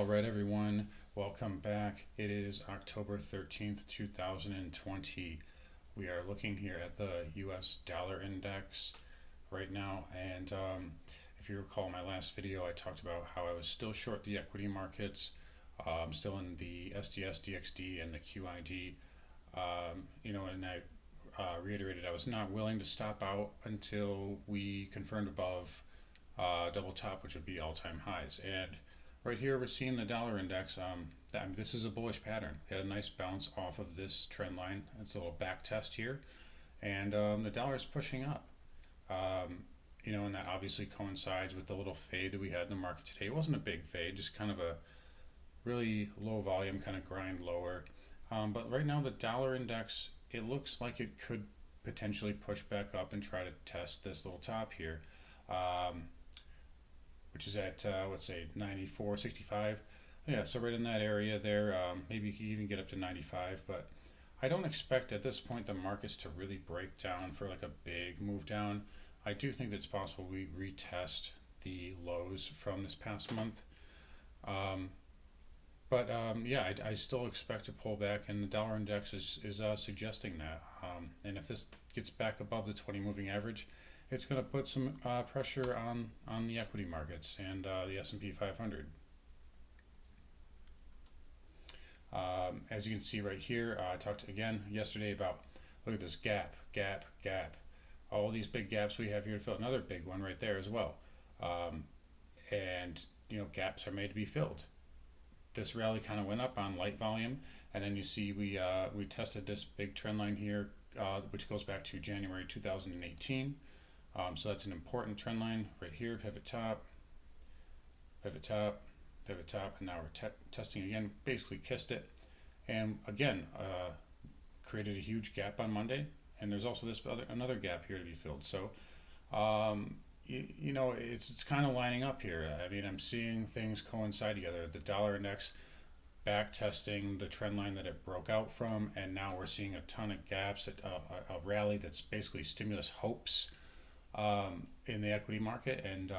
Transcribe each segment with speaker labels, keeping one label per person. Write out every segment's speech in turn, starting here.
Speaker 1: right, everyone. Welcome back. It is October 13th, 2020. We are looking here at the US dollar index right now. And if you recall my last video, I talked about how I was still short the equity markets, still in the SDS, DXD, and the QID. And I reiterated I was not willing to stop out until we confirmed above double top, which would be all-time highs. And right here, we're seeing the dollar index. This is a bullish pattern. It had a nice bounce off of this trend line. It's a little back test here, and the dollar is pushing up. And that obviously coincides with the little fade that we had in the market today. It wasn't a big fade, just kind of a really low volume, kind of grind lower. But right now, the dollar index, it looks like it could potentially push back up and try to test this little top here. Which is at let's say 94.65. Yeah, so right in that area there. Maybe you could even get up to 95, but I don't expect at this point the markets to really break down for like a big move down. I do think that it's possible we retest the lows from this past month. I still expect to pull back, and the dollar index is suggesting that. And if this gets back above the 20 moving average, it's going to put some pressure on the equity markets and the S&P 500. As you can see right here, I talked again yesterday about, look at this gap. All these big gaps we have here to fill. Another big one right there as well. Gaps are made to be filled. This rally kind of went up on light volume, and then you see we tested this big trend line here, which goes back to January 2018. So that's an important trend line right here. Pivot top, pivot top, pivot top, and now we're testing again. Basically kissed it, and again created a huge gap on Monday. And there's also another gap here to be filled. So it's kind of lining up here. I mean, I'm seeing things coincide together. The dollar index back testing the trend line that it broke out from, and now we're seeing a ton of gaps. A rally that's basically stimulus hopes in the equity market, and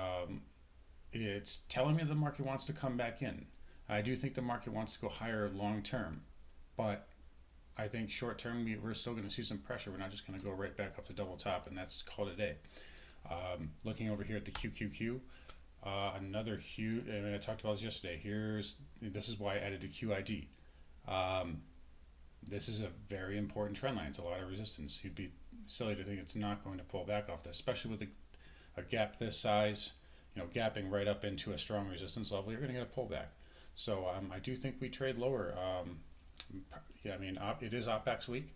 Speaker 1: it's telling me the market wants to come back in. I do think the market wants to go higher long term, but I think short term we're still going to see some pressure. We're not just going to go right back up to double top, and that's called a day. Looking over here at the QQQ, another huge. I mean, I talked about this yesterday. This is why I added the QID. This is a very important trend line. It's a lot of resistance. You'd be silly to think it's not going to pull back off this, especially with a gap this size. Gapping right up into a strong resistance level, you're going to get a pullback. So I do think we trade lower. It is OPEX week.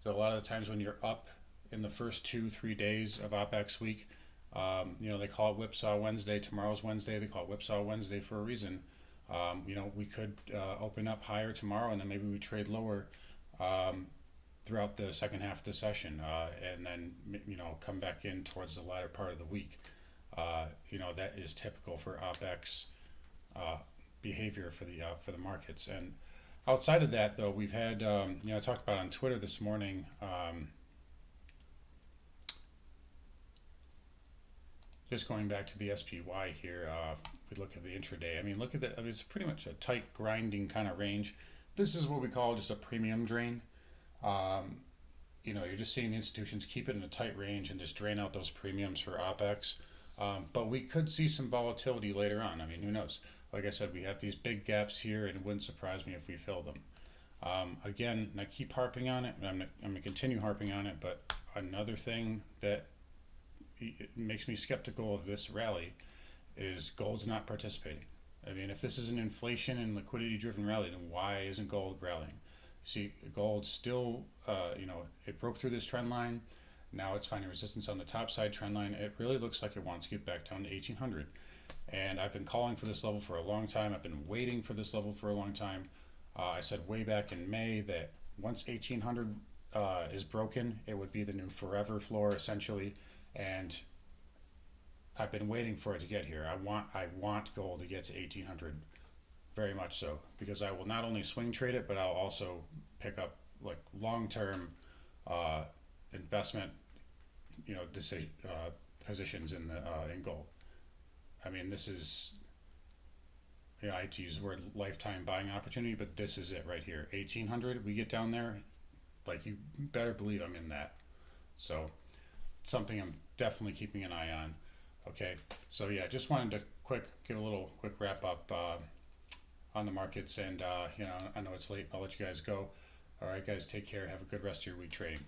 Speaker 1: So a lot of the times when you're up in the first 2-3 days of OPEX week, they call it Whipsaw Wednesday. Tomorrow's Wednesday. They call it Whipsaw Wednesday for a reason. We could open up higher tomorrow, and then maybe we trade lower throughout the second half of the session, and then come back in towards the latter part of the week. That is typical for OPEX behavior for the markets. And outside of that, though, we've had I talked about on Twitter this morning. Just going back to the SPY here, if we look at the intraday, look at that. It's pretty much a tight grinding kind of range. This is what we call just a premium drain. You're just seeing the institutions keep it in a tight range and just drain out those premiums for OPEX. But we could see some volatility later on. Who knows? Like I said, we have these big gaps here, and it wouldn't surprise me if we fill them. Again, and I keep harping on it, and I'm going to continue harping on it, but another thing that makes me skeptical of this rally is gold's not participating. If this is an inflation and liquidity driven rally, then why isn't gold rallying? See, gold still, it broke through this trend line. Now it's finding resistance on the top side trend line. It really looks like it wants to get back down to 1800. And I've been calling for this level for a long time. I've been waiting for this level for a long time. I said way back in May that once 1800 is broken, it would be the new forever floor essentially. And I've been waiting for it to get here. I want gold to get to 1800, very much so, because I will not only swing trade it, but I'll also pick up like long-term investment, positions in gold. This is yeah, I hate to use the word lifetime buying opportunity, but this is it right here. 1800, we get down there, like you better believe I'm in that. So something I'm definitely keeping an eye on. Okay, so yeah, just wanted to give a little quick wrap up on the markets, and I know it's late. I'll let you guys go. All right, guys, take care. Have a good rest of your week trading.